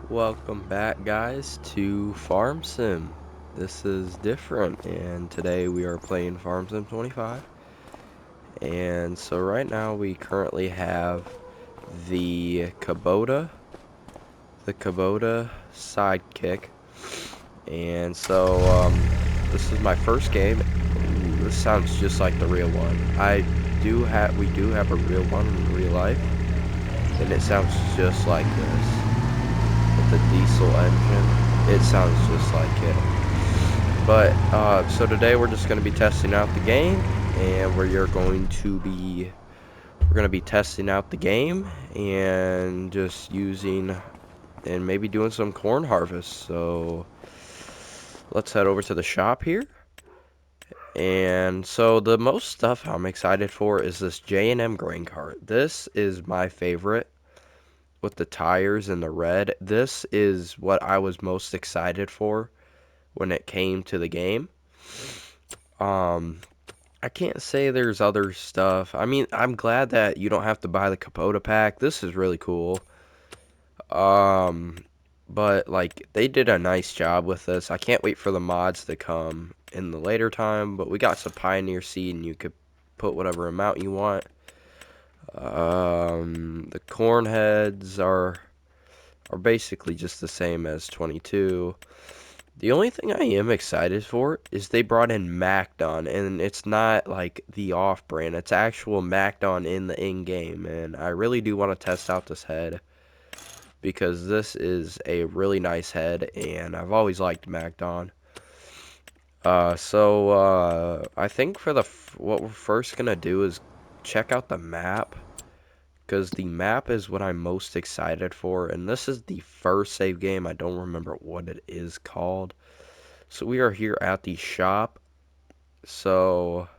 Welcome back, guys, to Farm Sim. This is different, and today we are playing Farm Sim 25. And so right now we currently have the Kubota Sidekick. And so this is my first game. Ooh, this sounds just like the real one. We do have a real one in real life, and it sounds just like this. With the diesel engine, it sounds just like it. But so today we're just going to be testing out the game, and we're going to be testing out the game and just using and maybe doing some corn harvest. So let's head over to the shop here. And so the most stuff I'm excited for is this J&M grain cart. This is my favorite with the tires and the red. This is what I was most excited for when it came to the game. Um, I can't say there's other stuff. I mean, I'm glad that you don't have to buy the Capote pack. This is really cool. Um, but like they did a nice job with this. I can't wait for the mods to come in the later time. But we got some Pioneer seed, and you could put whatever amount you want. The corn heads are basically just the same as 22. The only thing I am excited for is they brought in Macdon, and it's not like the off-brand. It's actual Macdon in the in-game, and I really do want to test out this head because this is a really nice head, and I've always liked Macdon. I think for what we're first gonna do is check out the map, because the map is what I'm most excited for, and this is the first save game. I don't remember what it is called. So we are here at the shop. So,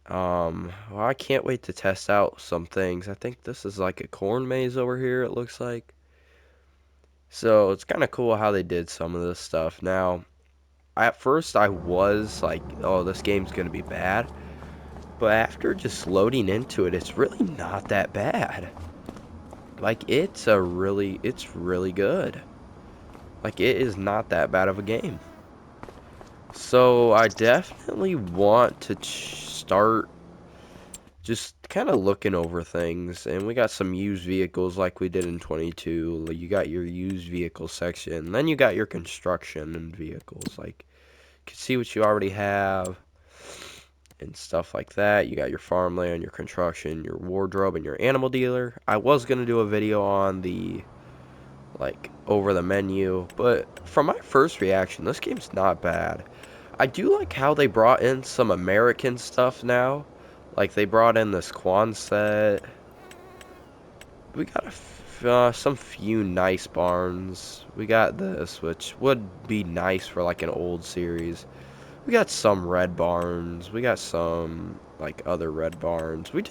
well, I can't wait to test out some things. I think this is like a corn maze over here, it looks like. So it's kind of cool how they did some of this stuff. Now, at first I was like, oh, this game's gonna be bad. But after just loading into it, it's really not that bad. Like, it's really good. Like, it is not that bad of a game. So I definitely want to start just kind of looking over things, and we got some used vehicles like we did in 22. You got your used vehicle section, then you got your construction and vehicles. Like, you can see what you already have and stuff like that. You got your farmland, your construction, your wardrobe, and your animal dealer. I was gonna do a video on the like over the menu, but from my first reaction, this game's not bad. I do like how they brought in some American stuff now. Like, they brought in this Quonset. We got some few nice barns. We got this, which would be nice for like an old series. We got some red barns. We got some like other red barns. We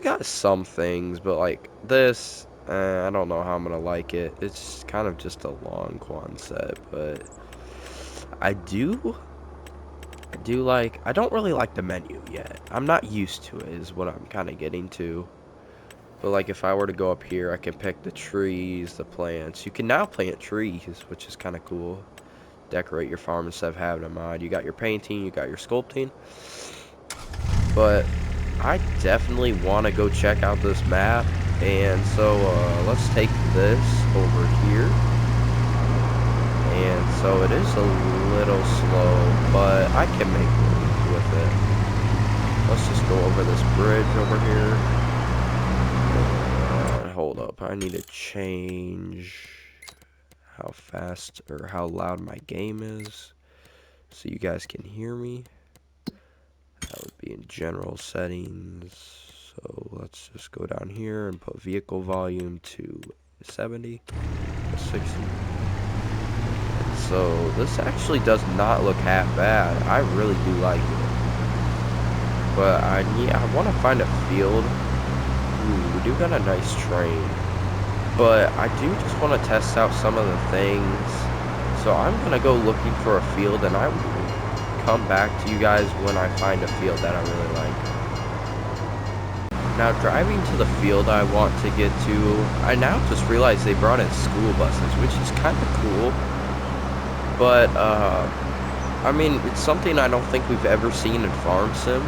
got some things, but like this, I don't know how I'm gonna like it. It's kind of just a long Quonset, but I do I don't really like the menu yet. I'm not used to it, is what I'm kind of getting to. But like if I were to go up here, I can pick the trees, the plants. You can now plant trees, which is kind of cool. Decorate your farm instead of having a mod. You got your painting, you got your sculpting. But I definitely want to go check out this map. And so let's take this over here. And so it is a little slow, but I can make moves with it. Let's just go over this bridge over here. Hold up, I need to change how fast or how loud my game is so you guys can hear me. That would be in general settings. So let's just go down here and put vehicle volume to 70, 60. So this actually does not look half bad. I really do like it. But I want to find a field. Ooh, we do got a nice train. But I do just want to test out some of the things. So I'm going to go looking for a field, and I will come back to you guys when I find a field that I really like. Now, driving to the field I want to get to. I now just realized they brought in school buses, which is kind of cool. But, I mean, it's something I don't think we've ever seen in Farm Sim.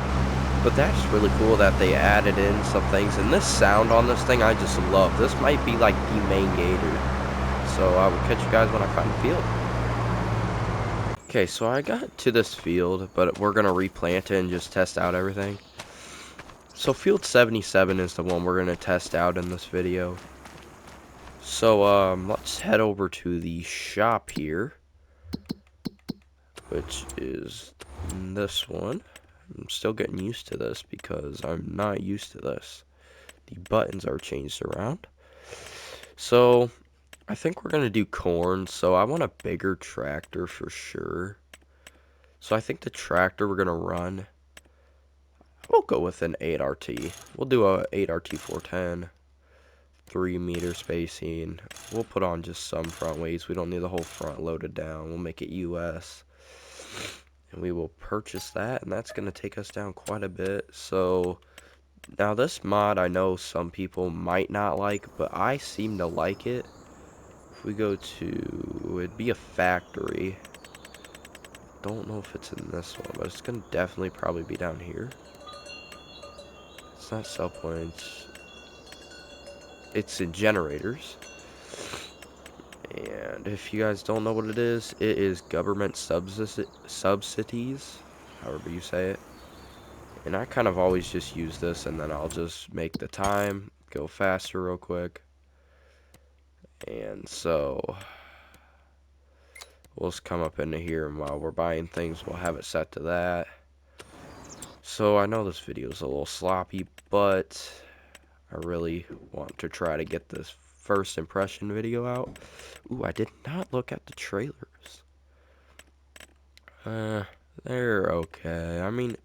But that's really cool that they added in some things. And this sound on this thing, I just love. This might be like the main gator. So I will catch you guys when I find the field. Okay, so I got to this field, but we're going to replant it and just test out everything. So field 77 is the one we're going to test out in this video. So let's head over to the shop here, which is this one. I'm still getting used to this because I'm not used to this. The buttons are changed around. So I think we're going to do corn, so I want a bigger tractor for sure. So I think the tractor we're going to run, we'll go with an 8RT. We'll do a 8RT 410, 3-meter spacing. We'll put on just some front weights. We don't need the whole front loaded down. We'll make it US. And we will purchase that, and that's going to take us down quite a bit. So now this mod I know some people might not like, but I seem to like it. If we go to, it'd be a factory. Don't know if it's in this one, but it's going to definitely probably be down here. It's not sell points. It's in generators. And if you guys don't know what it is government subsidies, however you say it. And I kind of always just use this, and then I'll just make the time go faster real quick. And so we'll just come up into here, and while we're buying things, we'll have it set to that. So I know this video is a little sloppy, but I really want to try to get this first impression video out. Ooh, I did not look at the trailers. They're okay. I mean,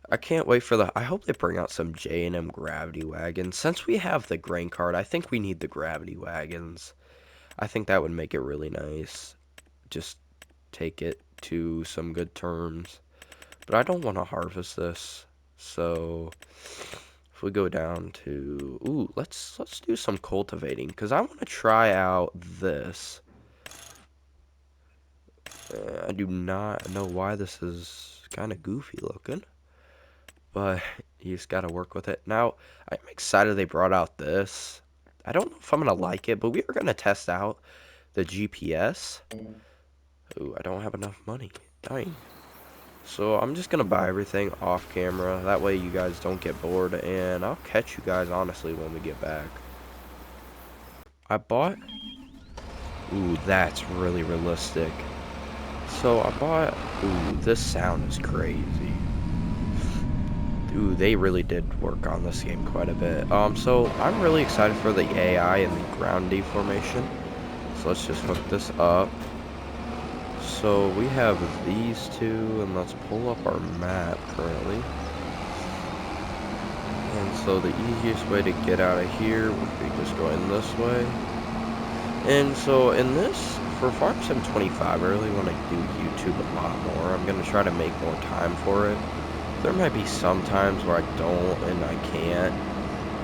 I can't wait for I hope they bring out some J&M gravity wagons. Since we have the grain cart, I think we need the gravity wagons. I think that would make it really nice. Just take it to some good terms. But I don't want to harvest this. So if we go down to, ooh, let's do some cultivating, because I want to try out this. I do not know why this is kind of goofy looking, but you just got to work with it. Now, I'm excited they brought out this. I don't know if I'm going to like it, but we are going to test out the GPS. Ooh, I don't have enough money. Dang. So I'm just going to buy everything off camera. That way you guys don't get bored, and I'll catch you guys honestly when we get back. I bought... Ooh, that's really realistic. So I bought... Ooh, this sound is crazy. Ooh, they really did work on this game quite a bit. So I'm really excited for the AI and the ground deformation. So let's just hook this up. So we have these two, and let's pull up our map currently. And so the easiest way to get out of here would be just going this way. And so in this, for Farm Sim 25, I really want to do YouTube a lot more. I'm going to try to make more time for it. There might be some times where I don't and I can't.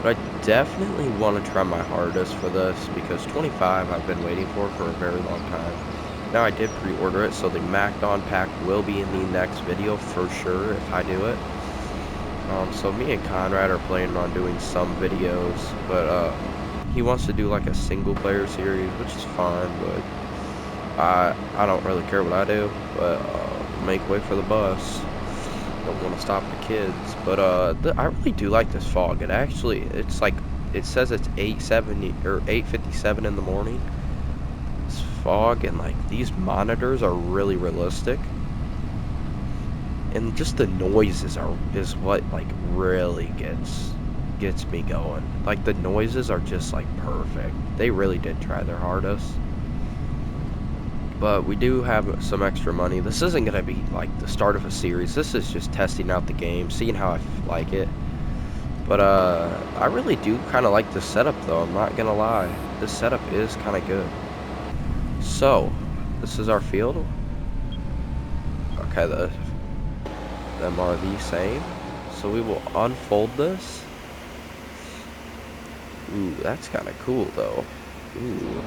But I definitely want to try my hardest for this, because 25 I've been waiting for a very long time. Now I did pre-order it, so the Macdon pack will be in the next video for sure if I do it. So me and Conrad are planning on doing some videos, but he wants to do like a single player series, which is fine, but I don't really care what I do, but make way for the bus. Don't want to stop the kids, but I really do like this fog. It's like, it says it's 8:70 or 8:57 in the morning. This fog, and like these monitors are really realistic, and just the noises is what like really gets me going. Like the noises are just like perfect. They really did try their hardest. But we do have some extra money. This isn't going to be like the start of a series. This is just testing out the game, seeing how I like it. But I really do kind of like the setup though, I'm not going to lie. This setup is kind of good. So, this is our field. Okay, them are the same. So we will unfold this. Ooh, that's kind of cool though. Ooh.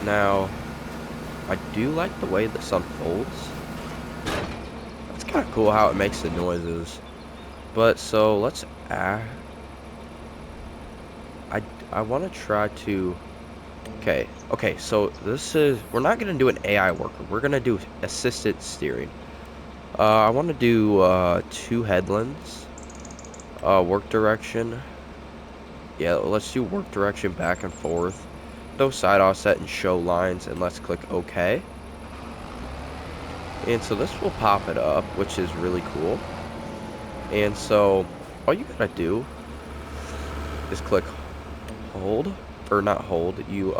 Now, I do like the way this unfolds. It's kind of cool how it makes the noises. But so let's I want to try to okay, so this is we're not gonna do an AI worker. We're gonna do assisted steering. I want to do 2 headlands. Work direction. Yeah, let's do work direction back and forth. No side offset and show lines, and let's click OK. And so this will pop it up, which is really cool. And so all you gotta do is click hold, or not hold, you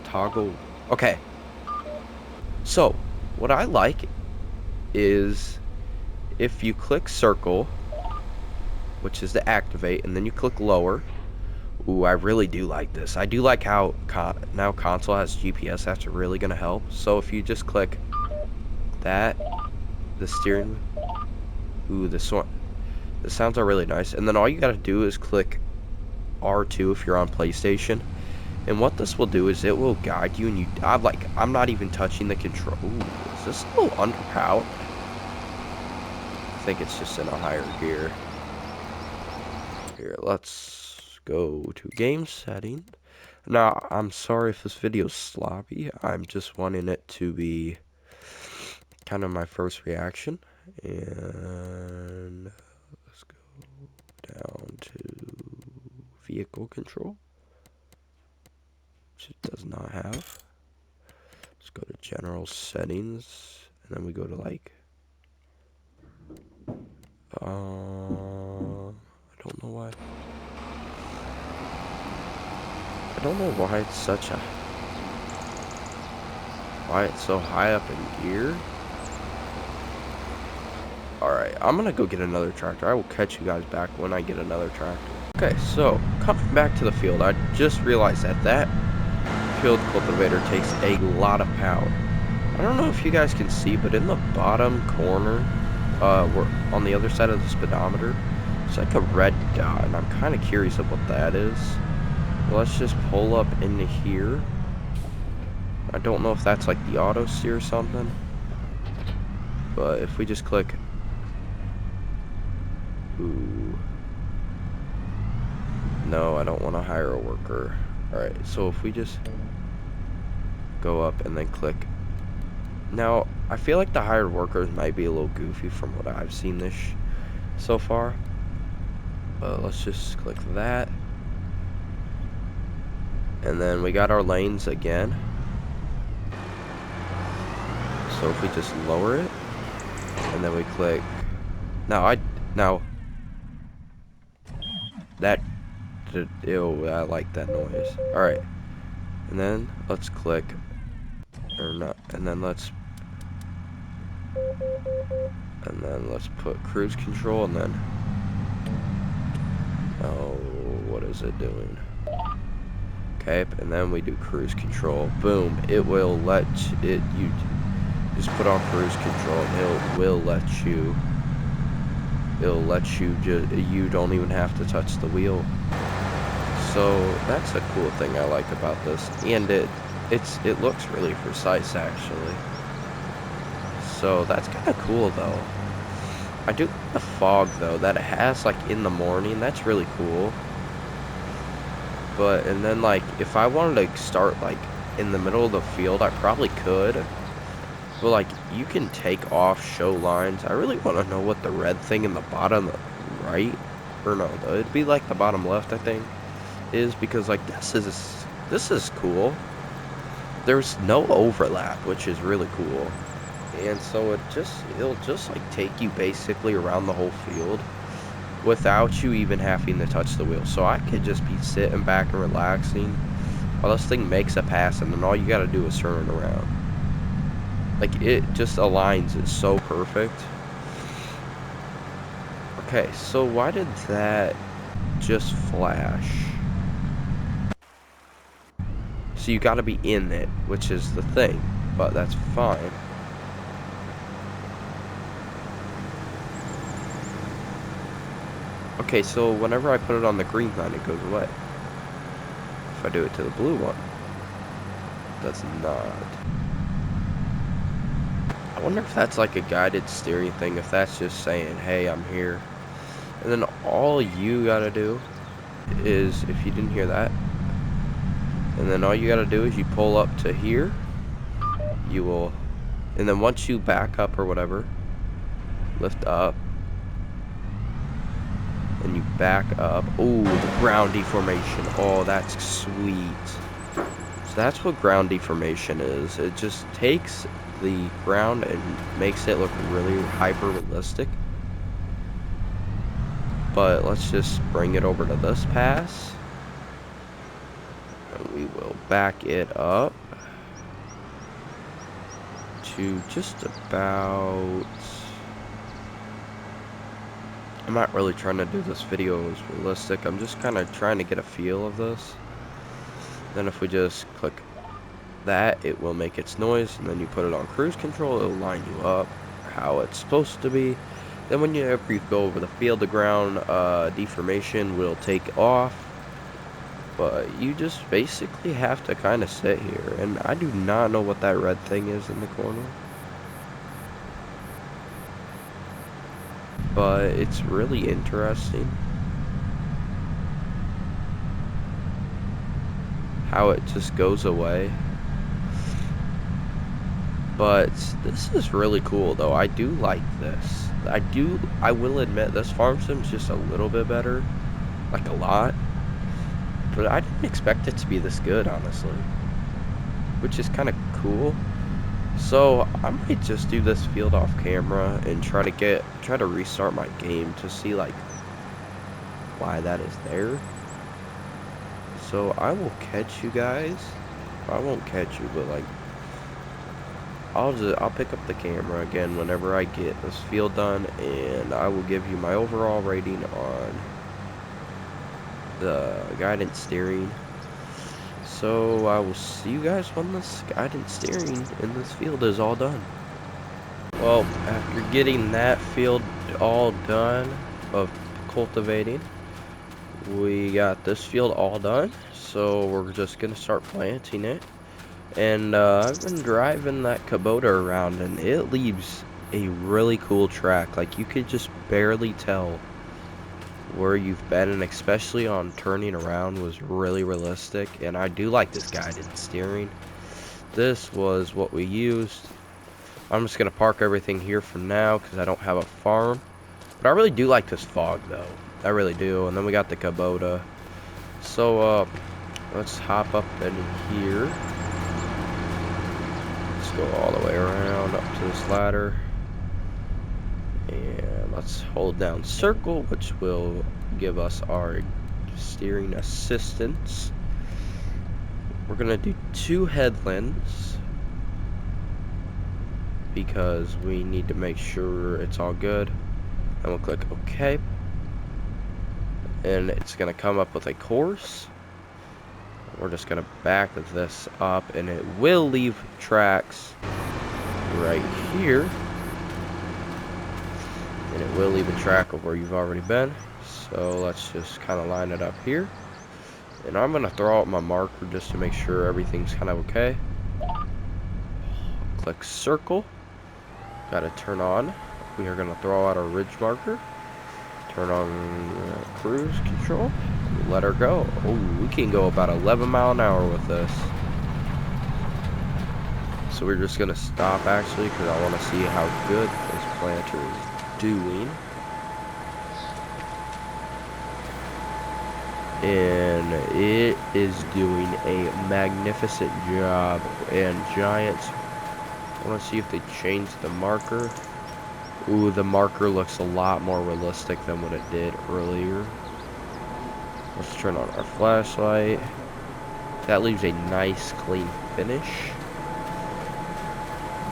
toggle. Okay, so what I like is if you click circle, which is to activate, and then you click lower. Ooh, I really do like this. I do like how now console has GPS. That's really gonna help. So if you just click that, the steering, ooh, this one, the sounds are really nice. And then all you gotta do is click R2 if you're on PlayStation. And what this will do is it will guide you, and I'm not even touching the control. Ooh, is this a little underpowered? I think it's just in a higher gear. Here, let's go to game setting. Now, I'm sorry if this video's sloppy. I'm just wanting it to be kind of my first reaction. And let's go down to vehicle control, which it does not have. Let's go to general settings, and then we go to like, I don't know why. I don't know why it's so high up in gear. Alright, I'm gonna go get another tractor. I will catch you guys back when I get another tractor. Okay, so coming back to the field, I just realized that field cultivator takes a lot of power. I don't know if you guys can see, but in the bottom corner, we're on the other side of the speedometer, it's like a red dot, and I'm kind of curious of what that is. Let's just pull up into here. I don't know if that's like the auto steer or something, but if we just click, ooh, no, I don't want to hire a worker. Alright, so if we just go up and then click. Now, I feel like the hired workers might be a little goofy from what I've seen this so far. Let's just click that. And then we got our lanes again. So if we just lower it, and then we click. Now, that, ew, I like that noise. Alright. And then let's click, or not, and then let's put cruise control, and then, oh, what is it doing? Okay, and then we do cruise control. Boom, it will let you just put on cruise control, and it'll let you you don't even have to touch the wheel. So that's a cool thing I like about this, and it looks really precise actually. So that's kind of cool though. I do like the fog though that it has like in the morning. That's really cool. But and then like if I wanted to start like in the middle of the field, I probably could. But like you can take off show lines. I really want to know what the red thing in the bottom right, or no, it'd be like the bottom left I think is, because like this is cool. There's no overlap, which is really cool. And so it'll just like take you basically around the whole field without you even having to touch the wheel. So I could just be sitting back and relaxing while this thing makes a pass, and then all you gotta do is turn it around. Like it just aligns it so perfect. Okay, so why did that just flash? So you gotta be in it, which is the thing, but that's fine. Okay, so whenever I put it on the green line, it goes away. If I do it to the blue one, it does not. I wonder if that's like a guided steering thing, if that's just saying, hey, I'm here. And then all you gotta do is, if you didn't hear that, and then all you gotta do is you pull up to here, you will, and then once you back up or whatever, lift up, and you back up. Oh, the ground deformation. Oh, that's sweet. So that's what ground deformation is. It just takes the ground and makes it look really hyper realistic. But let's just bring it over to this pass. And we will back it up to just about... I'm not really trying to do this video as realistic. I'm just kind of trying to get a feel of this. Then if we just click that, it will make its noise, and then you put it on cruise control, it'll line you up how it's supposed to be. Then when you go over the field, the ground deformation will take off, but you just basically have to kind of sit here, and I do not know what that red thing is in the corner, but it's really interesting how it just goes away. But this is really cool, though. I do like this. I will admit, this farm sim's just a little bit better. Like, a lot. But I didn't expect it to be this good, honestly. Which is kind of cool. So, I might just do this field off camera and try to restart my game to see, like, why that is there. So, I will catch you guys. I won't catch you, but, like, I'll pick up the camera again whenever I get this field done, and I will give you my overall rating on the guidance steering. So I will see you guys when this guidance steering in this field is all done. Well, after getting that field all done of cultivating, we got this field all done, so we're just gonna start planting it. And I've been driving that Kubota around, and it leaves a really cool track. Like, you could just barely tell where you've been, and especially on turning around was really realistic. And I do like this guided steering. This was what we used. I'm just going to park everything here for now because I don't have a farm. But I really do like this fog, though. I really do. And then we got the Kubota. So, let's hop up in here. Go all the way around up to this ladder, and let's hold down circle, which will give us our steering assistance. We're gonna do 2 headlands because we need to make sure it's all good, and we'll click OK, and it's gonna come up with a course. We're just gonna back this up, and it will leave tracks right here, and it will leave a track of where you've already been. So let's just kind of line it up here, and I'm gonna throw out my marker just to make sure everything's kind of okay. Click circle, gotta turn on. We are gonna throw out our ridge marker, turn on cruise control, let her go. Oh, we can go about 11 miles an hour with this. So we're just gonna stop actually because I want to see how good this planter is doing. And it is doing a magnificent job. And Giants, I want to see if they changed the marker. Ooh, the marker looks a lot more realistic than what it did earlier. Let's turn on our flashlight. That leaves a nice clean finish.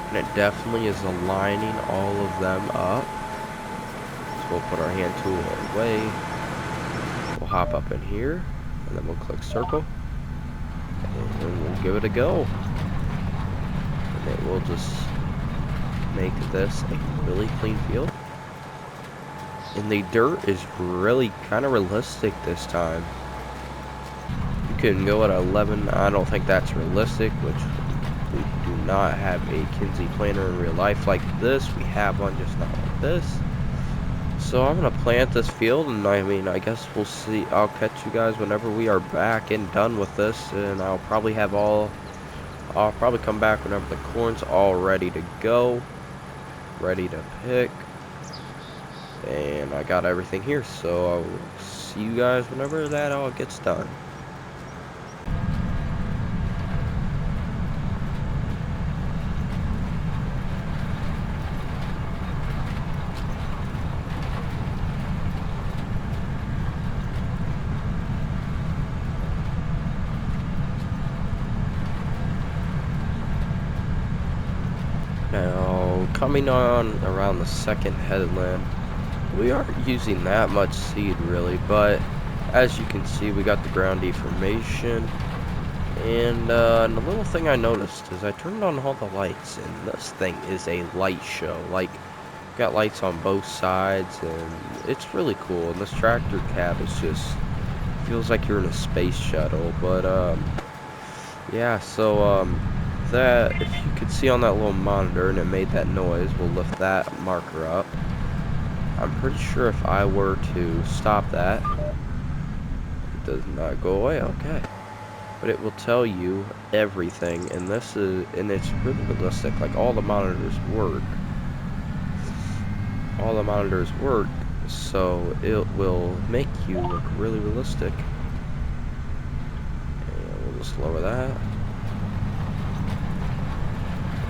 And it definitely is aligning all of them up. So we'll put our hand tool away. We'll hop up in here, and then we'll click circle. And we'll give it a go. And it will just make this a really clean field. And the dirt is really kind of realistic this time. You can go at 11. I don't think that's realistic, which we do not have a Kinsey planter in real life like this. We have one, just not like this. So I'm gonna plant this field, and I mean, I guess we'll see. I'll catch you guys whenever we are back and done with this, and I'll probably come back whenever the corn's all ready to go, ready to pick, and I got everything here. So I'll see you guys whenever that all gets done. Now, coming on around the second headland, we aren't using that much seed really, but as you can see, we got the ground deformation. And the little thing I noticed is I turned on all the lights, and this thing is a light show. Like, got lights on both sides, and it's really cool. And this tractor cab is just feels like you're in a space shuttle. But yeah. So that if you could see on that little monitor, and it made that noise, we'll lift that marker up. I'm pretty sure if I were to stop that, it does not go away. Okay. But it will tell you everything, and it's really realistic. Like, all the monitors work, so it will make you look really realistic. And we'll just lower that,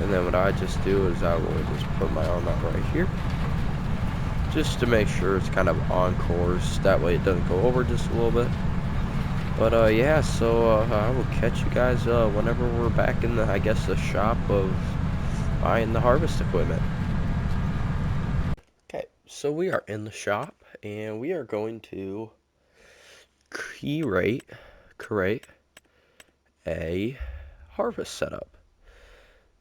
and then what I just do is I will just put my arm out right here, just to make sure it's kind of on course, that way it doesn't go over just a little bit. But yeah, so I will catch you guys whenever we're back in the, I guess, the shop of buying the harvest equipment. Okay, so we are in the shop, and we are going to create a harvest setup.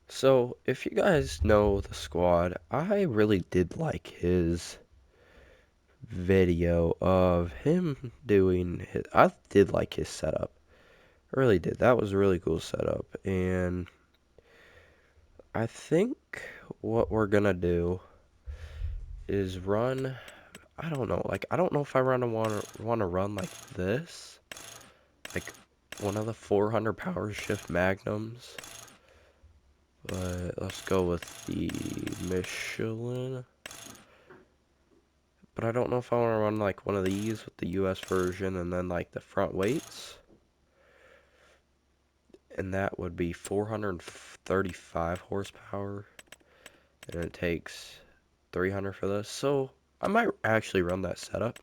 So if you guys know the squad, I really did like his video of him doing his, I did like his setup. I really did. That was a really cool setup, and I think what we're gonna do is run, I don't know, like, I don't know if I wanna run like this, like one of the 400 power shift magnums, but let's go with the Michelin. But I don't know if I want to run like one of these with the US version, and then like the front weights, and that would be 435 horsepower, and it takes 300 for this. So I might actually run that setup,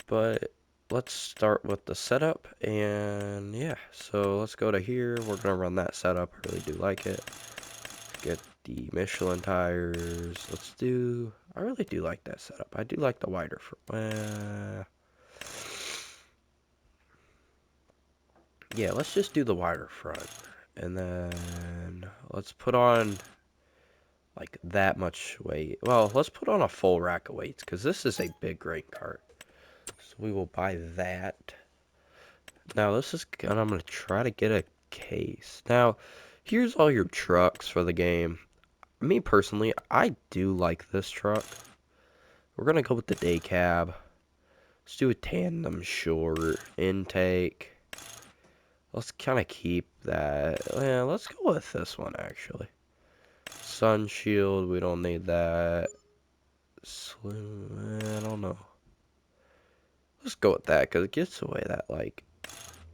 but let's start with the setup. And yeah, so let's go to here. We're gonna run that setup. I really do like it. Get the Michelin tires. I really do like that setup. I do like the wider yeah, let's just do the wider front, and then let's put on like that much weight. Well, let's put on a full rack of weights, because this is a big grain cart. So we will buy that. Now this is, and I'm gonna try to get a case. Now, here's all your trucks for the game. Me personally, I do like this truck. We're gonna go with the day cab. Let's do a tandem short intake. Let's kind of keep that. Yeah, let's go with this one actually. Sun shield, we don't need that. Slim, I don't know. Let's go with that, because it gets away that like,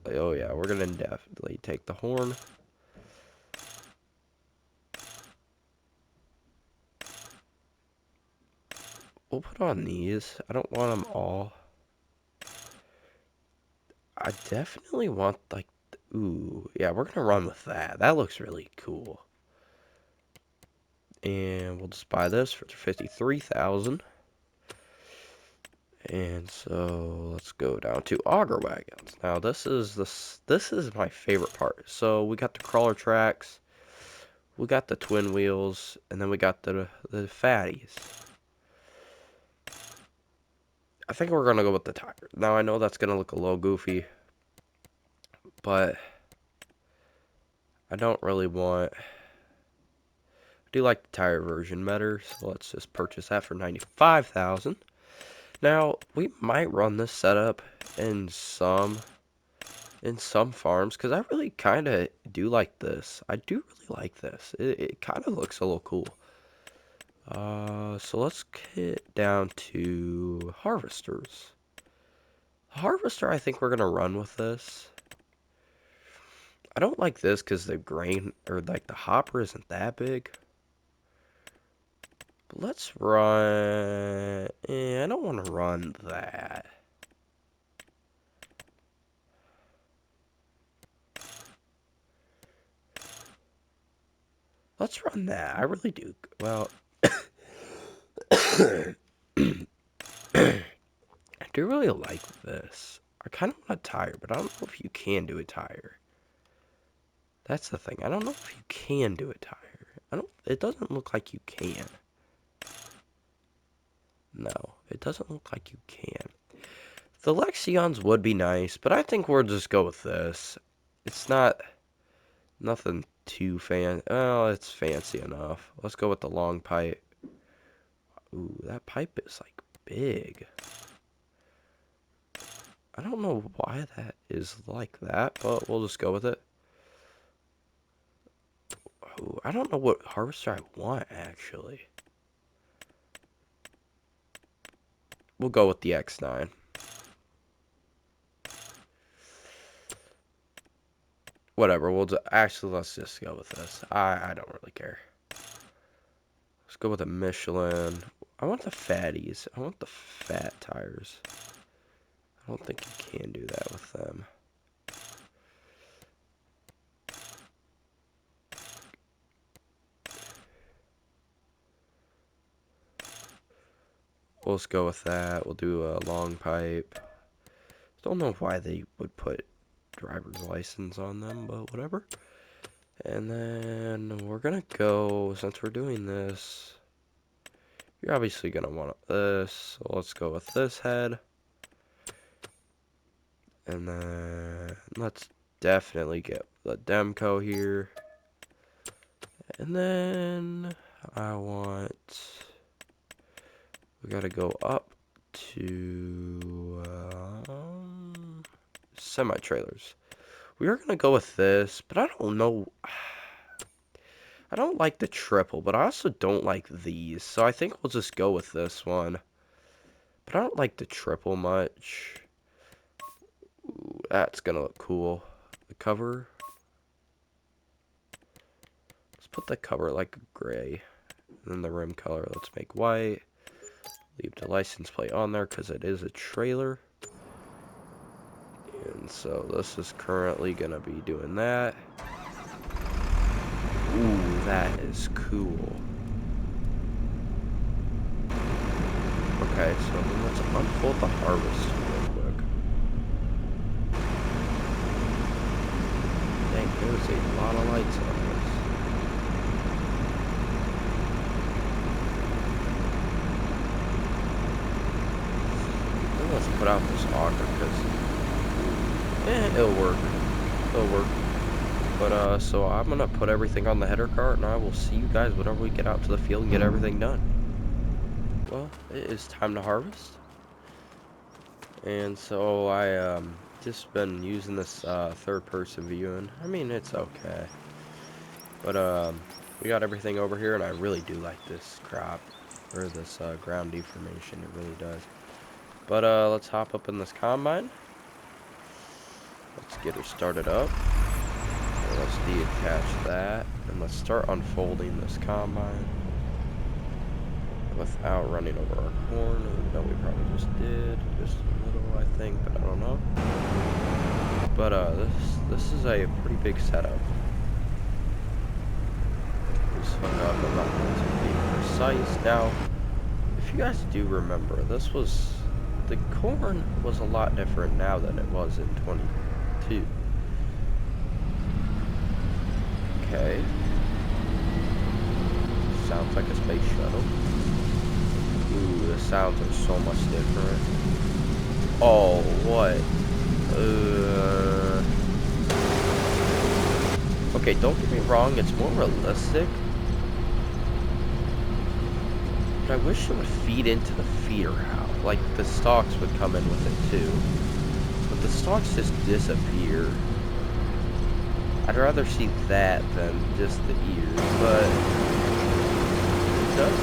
oh yeah, we're gonna definitely take the horn. We'll put on these. I don't want them all. I definitely want like, ooh, yeah, we're gonna run with that. That looks really cool. And we'll just buy this for 53,000. And so let's go down to auger wagons. Now this is my favorite part. So we got the crawler tracks, we got the twin wheels, and then we got the fatties. I think we're gonna go with the tire. Now I know that's gonna look a little goofy, but I don't really want. I do like the tire version better, so let's just purchase that for 95,000. Now we might run this setup in some farms because I really kind of do like this. I do really like this. It kind of looks a little cool. So let's get down to harvesters. Harvester, I think we're gonna run with this. I don't like this because the grain, or like the hopper isn't that big. But let's run, I don't want to run that. Let's run that, I really do. Well, I do really like this. I kind of want a tire, but I don't know if you can do a tire. That's the thing. I don't know if you can do a tire. It doesn't look like you can. No, it doesn't look like you can. The Lexions would be nice, but I think we'll just go with this. It's nothing too well, it's fancy enough. Let's go with the long pipe. Ooh, that pipe is like big. I don't know why that is like that, but we'll just go with it. Ooh, I don't know what harvester I want, actually. We'll go with the X9. Whatever, actually, let's just go with this. I don't really care. Let's go with a Michelin. I want the fatties. I want the fat tires. I don't think you can do that with them. We'll just go with that. We'll do a long pipe. Don't know why they would put driver's license on them, but whatever. And then we're gonna go, since we're doing this, you're obviously gonna want this, so let's go with this head. And then let's definitely get the Demco here. And then we gotta go up to semi-trailers. We are gonna go with this, but I don't know. I don't like the triple, but I also don't like these, so I think we'll just go with this one. But I don't like the triple much. Ooh, that's gonna look cool. The cover. Let's put the cover like gray. And then the rim color, let's make white. Leave the license plate on there because it is a trailer. And so this is currently gonna be doing that. Ooh, that is cool. Okay, so then let's unfold the harvest real quick. Dang, there's a lot of lights on this. Then let's put out this auger because it'll work. It'll work. But so I'm gonna put everything on the header cart, and I will see you guys whenever we get out to the field and get everything done. Well, it is time to harvest. And so I just been using this third person viewing. I mean, it's okay. But we got everything over here, and I really do like this crop, or this ground deformation. It really does. But let's hop up in this combine. Let's get her started up. And let's deattach that, and let's start unfolding this combine without running over our corn. Even though we probably just did, just a little, I think, but I don't know. But this is a pretty big setup. Just hung up. I'm not going to be precise. Now, if you guys do remember, the corn was a lot different now than it was in 22. Okay. Sounds like a space shuttle. Ooh, the sounds are so much different. Oh, what? Okay, don't get me wrong, it's more realistic. But I wish it would feed into the feeder house. Like, the stalks would come in with it, too. But the stalks just disappear. I'd rather see that than just the ears, but it does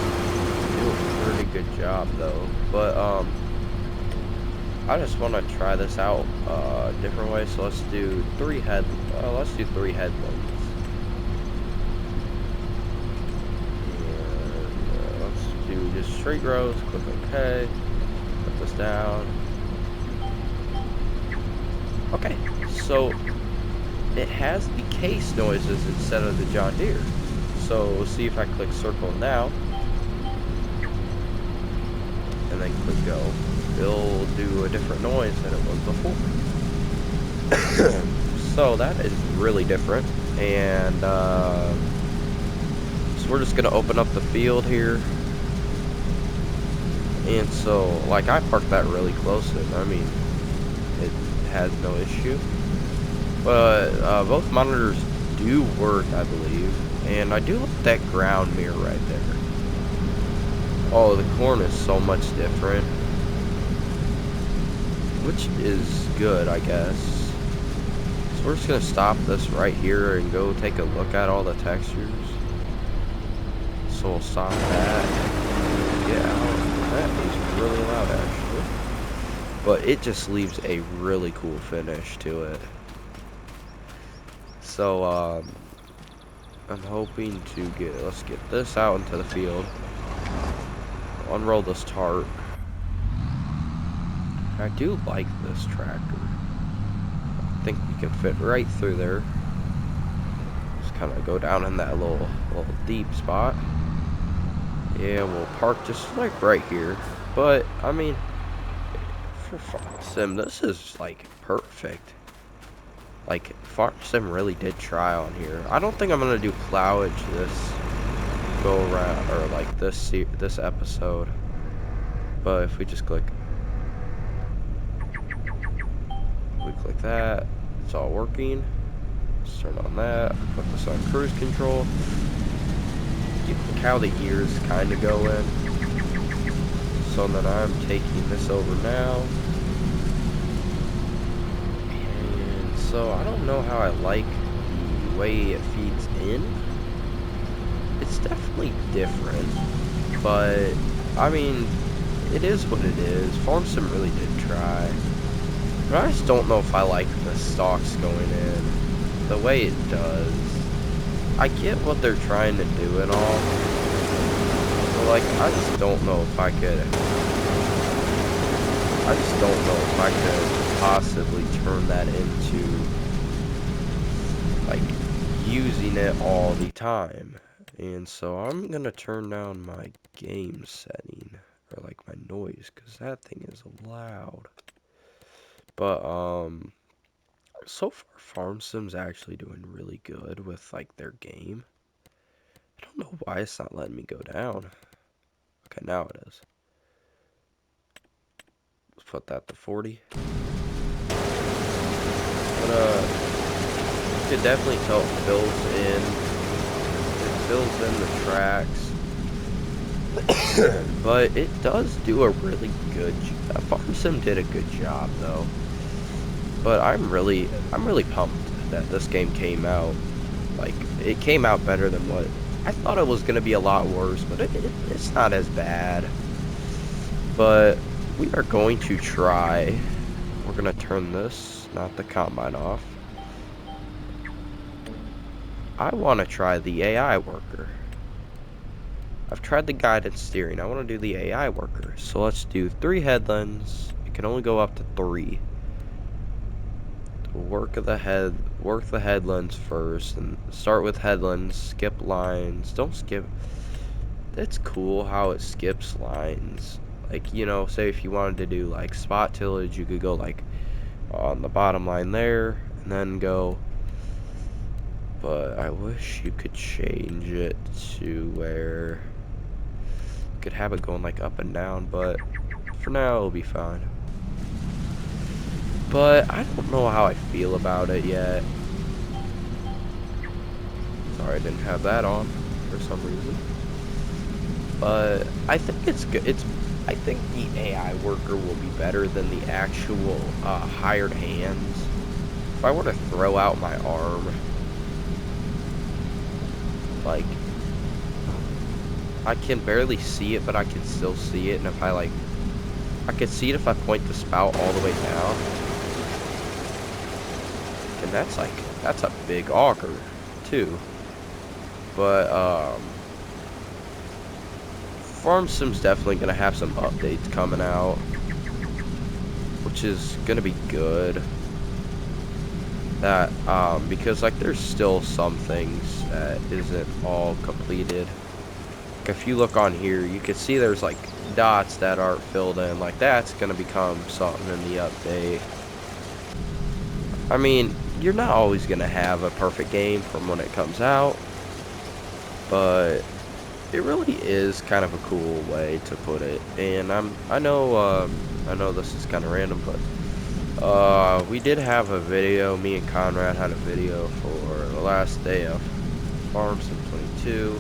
do a pretty good job, though. But, I just want to try this out a different way, so let's do three headlands. And, let's do just straight rows, click OK, put this down. Okay, so it has the case noises instead of the John Deere. So we'll see if I click circle now, and then click go. It'll do a different noise than it was before. So that is really different. And so we're just gonna open up the field here. And so, like, I parked that really close, and I mean, it has no issue. But both monitors do work, I believe. And I do like that ground mirror right there. Oh, the corn is so much different, which is good, I guess. So we're just gonna stop this right here and go take a look at all the textures. So we'll stop that. Yeah, that is really loud, actually. But it just leaves a really cool finish to it. So, I'm hoping to let's get this out into the field. Unroll this tarp. I do like this tractor. I think we can fit right through there. Just kind of go down in that little deep spot. Yeah, we'll park just like right here. But, I mean, for Farm Sim, this is like perfect. Like, Farm Sim really did try on here. I don't think I'm gonna do plowage this go around, or like this episode. But if we just click that, it's all working. Let's turn on that, put this on cruise control. Look how the ears kind of go in. So then I'm taking this over now. And so I don't know how I like the way it feeds in. It's definitely different, but I mean, it is what it is. Farm Sim really did try. But I just don't know if I like the stalks going in the way it does. I get what they're trying to do and all, but like, I just don't know if I could possibly turn that into like using it all the time. And so I'm gonna turn down my game setting, or like my noise, because that thing is loud. But so far Farm Sim's actually doing really good with like their game. I don't know why it's not letting me go down. Okay, now it is. Let's put that to 40. But you could definitely tell it fills in. It fills in the tracks. But it does do a really good job. Farm Sim did a good job though. But I'm really pumped that this game came out. Like, it came out better than what I thought it was gonna be. A lot worse, but it's not as bad. But we are going to try. We're gonna turn this, not the combine, off. I want to try the AI worker. I've tried the guided steering. I want to do the AI worker. So let's do 3 headlands. It can only go up to 3. Work the headlands first, and start with headlands. Skip lines. Don't skip. It's cool how it skips lines. Like, you know, say if you wanted to do like spot tillage, you could go like on the bottom line there, and then go. But I wish you could change it to where you could have it going like up and down, but for now it'll be fine. but I don't know how I feel about it yet. Sorry, I didn't have that on for some reason. But I think it's good. I think the AI worker will be better than the actual hired hands. If I were to throw out my arm, like, I can barely see it, but I can still see it. And if I could see it if I point the spout all the way down. And that's a big auger, too. But, Farm Sim's definitely going to have some updates coming out, which is going to be good. That, because, like, there's still some things that isn't all completed. Like, if you look on here, you can see there's, like, dots that aren't filled in. Like, that's going to become something in the update. I mean, you're not always going to have a perfect game from when it comes out, but it really is kind of a cool way to put it. And I know this is kind of random, but we did have a video. Me and Conrad had a video for the last day of Farm Sim 22.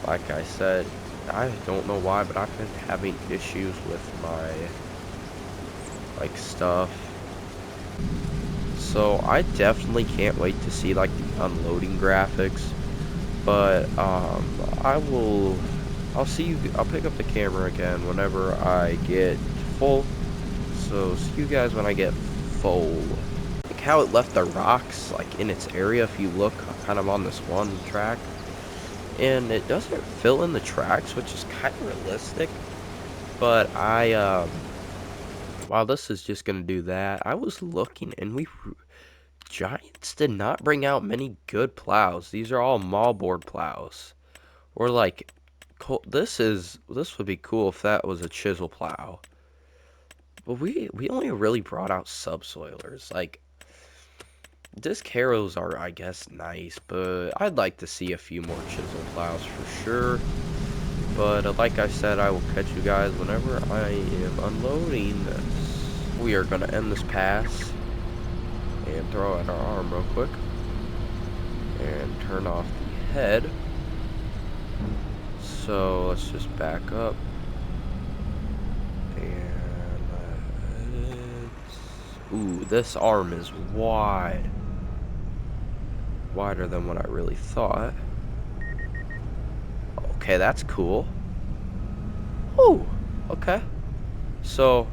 Like I said, I don't know why, but I've been having issues with my stuff. So I definitely can't wait to see like the unloading graphics. But I'll see you. I'll pick up the camera again whenever I get full. So see you guys when I get full. Like how it left the rocks like in its area. If you look kind of on this one track, and it doesn't fill in the tracks, which is kind of realistic. But while this is just gonna do that, I was looking and Giants did not bring out many good plows. These are all moldboard plows. Or like, this would be cool if that was a chisel plow. But we only really brought out subsoilers. Like, disc harrows are, I guess, nice, but I'd like to see a few more chisel plows for sure. But like I said, I will catch you guys whenever I am unloading this. We are gonna end this pass and throw out our arm real quick and turn off the head. So let's just back up and ooh, this arm is wider than what I really thought. Okay, that's cool. Oh, okay. So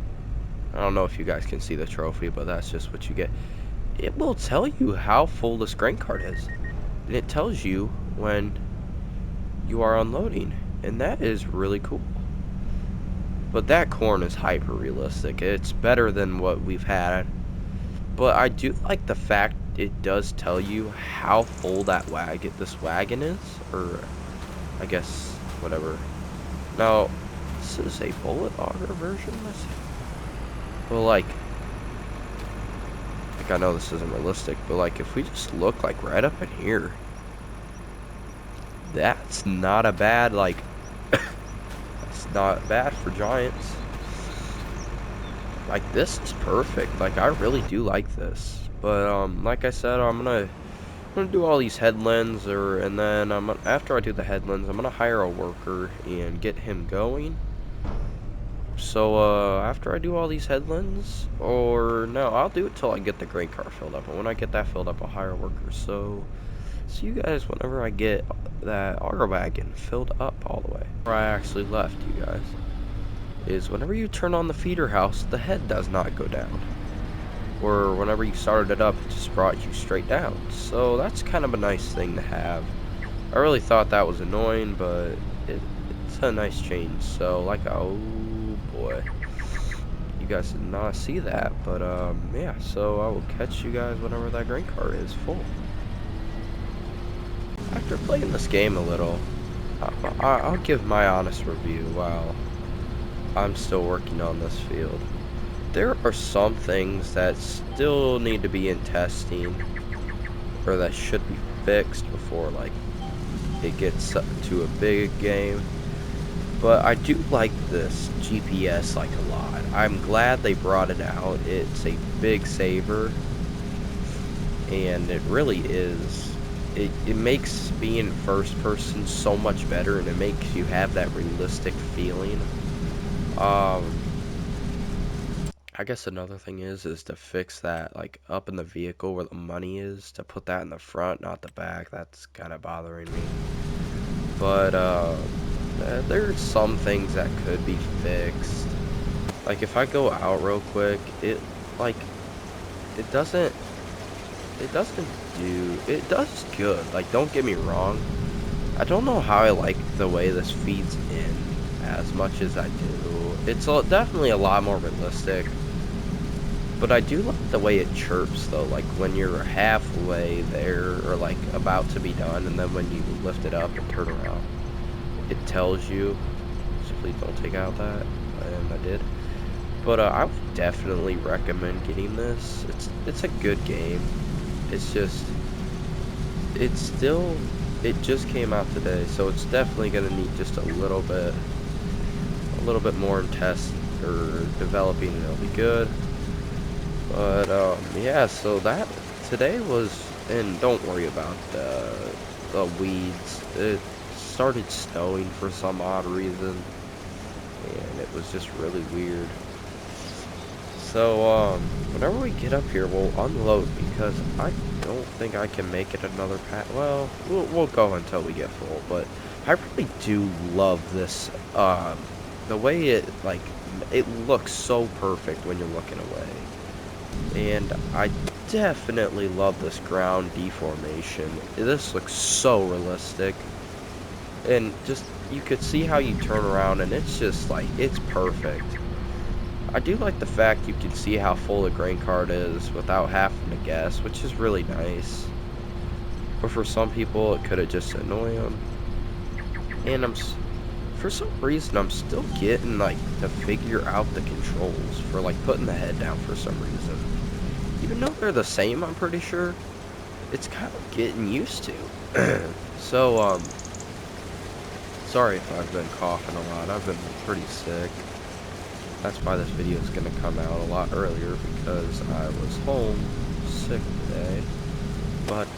I don't know if you guys can see the trophy, but that's just what you get. It will tell you how full this grain cart is. And it tells you when you are unloading. And that is really cool. But that corn is hyper realistic. It's better than what we've had. But I do like the fact it does tell you how full this wagon is. Or I guess whatever. Now, this is a bullet auger version. Well, like I know this isn't realistic, but like if we just look like right up in here, that's not a bad that's not bad for Giants. Like this is perfect. Like I really do like this. But like I said, I'm gonna do all these headlands, and then after I do the headlands, I'm gonna hire a worker and get him going. So, after I do all these headlands, or no, I'll do it till I get the grain cart filled up. And when I get that filled up, I'll hire a worker. So, see you guys whenever I get that auger wagon filled up all the way. Where I actually left you guys is whenever you turn on the feeder house, the head does not go down. Or whenever you started it up, it just brought you straight down. So, that's kind of a nice thing to have. I really thought that was annoying, but it's a nice change. So, like, oh boy, you guys did not see that, but yeah, so I will catch you guys whenever that grain cart is full. After playing this game a little, I'll give my honest review while I'm still working on this field. There are some things that still need to be in testing, or that should be fixed before like it gets to a big game. But I do like this GPS like a lot. I'm glad they brought it out. It's a big saver, and it really is. It makes being first person so much better, and it makes you have that realistic feeling. Um, I guess another thing is to fix that, like, up in the vehicle where the money is, to put that in the front, not the back. That's kind of bothering me. But, there's some things that could be fixed. Like, if I go out real quick, like, it doesn't, it does good. Like, don't get me wrong. I don't know how I like the way this feeds in as much as I do. It's definitely a lot more realistic. But I do like the way it chirps, though, like when you're halfway there, or like about to be done, and then when you lift it up and turn around, it tells you. So please don't take out that, and I did. But I would definitely recommend getting this. It's a good game. It's just, it just came out today, so it's definitely gonna need just a little bit more in test or developing, and it'll be good. But, yeah, so that, today was, and don't worry about the weeds. It started snowing for some odd reason, and it was just really weird. So, whenever we get up here, we'll unload, because I don't think I can make it another pack. Well, we'll go until we get full, but I really do love this, the way it, like, it looks so perfect when you're looking away. And I definitely love this ground deformation. This looks so realistic. And just, you could see how you turn around, and it's just like, it's perfect. I do like the fact you can see how full the grain cart is without having to guess, which is really nice. But for some people, it could have just annoyed them. And for some reason, I'm still getting, like, to figure out the controls for, like, putting the head down for some reason. Even though they're the same, I'm pretty sure, it's kind of getting used to. So, sorry if I've been coughing a lot. I've been pretty sick. That's why this video is going to come out a lot earlier, because I was home sick today. But,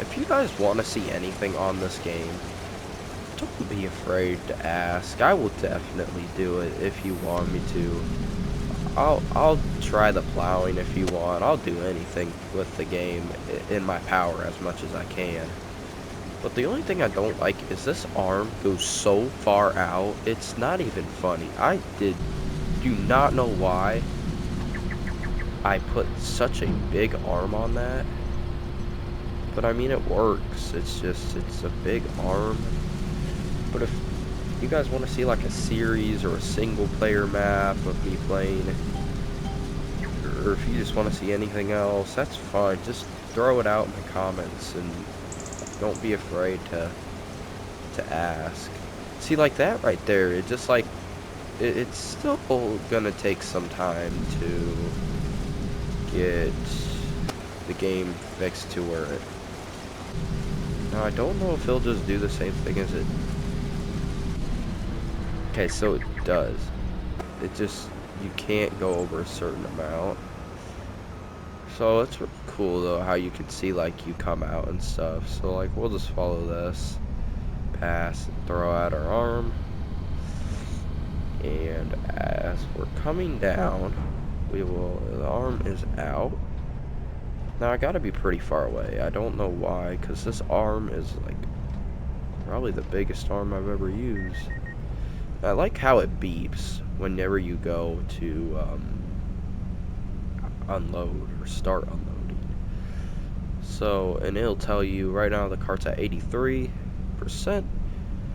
if you guys want to see anything on this game, don't be afraid to ask. I will definitely do it if you want me to. I'll try the plowing if you want. I'll do anything with the game in my power as much as I can. But the only thing I don't like is this arm goes so far out. It's not even funny. I do not know why I put such a big arm on that. But I mean, it works. It's a big arm. But if you guys want to see like a series or a single player map of me playing, or if you just want to see anything else, that's fine. Just throw it out in the comments, and don't be afraid to ask. See, like that right there, it just like, it's still gonna take some time to get the game fixed to where it, now I don't know if it'll just do the same thing as it. Okay, so it does. It just, you can't go over a certain amount. So it's really cool though how you can see like you come out and stuff. So like we'll just follow this. Pass, throw out our arm. And as we're coming down, the arm is out. Now I gotta be pretty far away. I don't know why, because this arm is like probably the biggest arm I've ever used. I like how it beeps whenever you go to unload or start unloading. So, and it'll tell you right now the cart's at 83%.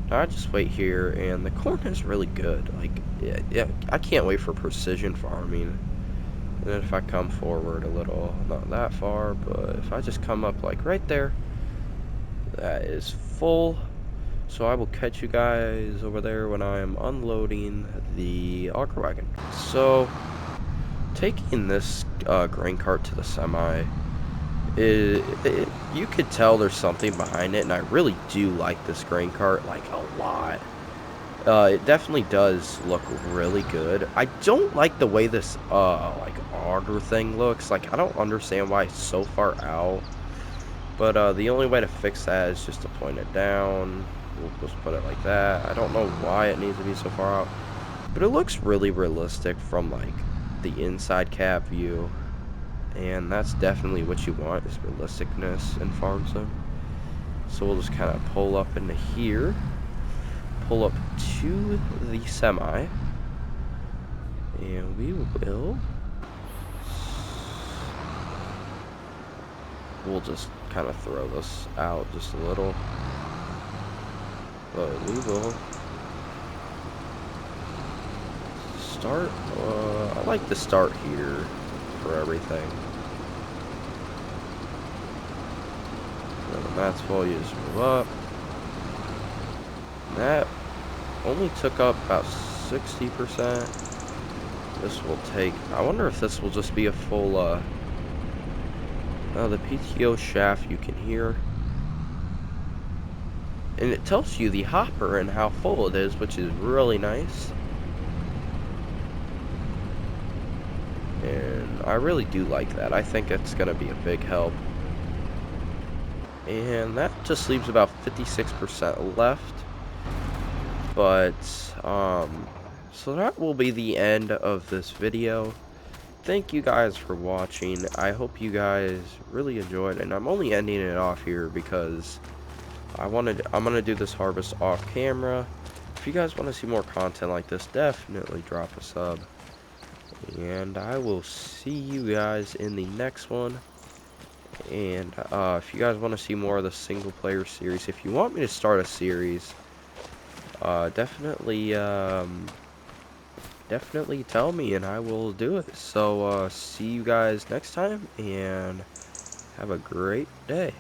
Now I just wait here, and the corn is really good. Like, yeah, I can't wait for precision farming. And then if I come forward a little, not that far, but if I just come up like right there, that is full. So I will catch you guys over there when I am unloading the auger wagon. So, taking this grain cart to the semi, you could tell there's something behind it, and I really do like this grain cart, like, a lot. It definitely does look really good. I don't like the way this, like, auger thing looks. Like, I don't understand why it's so far out. But, the only way to fix that is just to point it down. We'll just put it like that. I don't know why it needs to be so far out. But it looks really realistic from, like, the inside cap view. And that's definitely what you want, is realisticness in Farm Sim. So we'll just kind of pull up into here. Pull up to the semi. And we will... We'll just kind of throw this out just a little. But we will start. I like to start here for everything. And the max volume just move up. That only took up about 60%. This will take. I wonder if this will just be a full. The PTO shaft you can hear. And it tells you the hopper and how full it is, which is really nice. And I really do like that. I think it's going to be a big help. And that just leaves about 56% left. But, so that will be the end of this video. Thank you guys for watching. I hope you guys really enjoyed it. And I'm only ending it off here because I'm gonna do this harvest off camera. If you guys want to see more content like this, definitely drop a sub. And I will see you guys in the next one. And if you guys want to see more of the single player series, if you want me to start a series, definitely definitely tell me and I will do it. So see you guys next time and have a great day.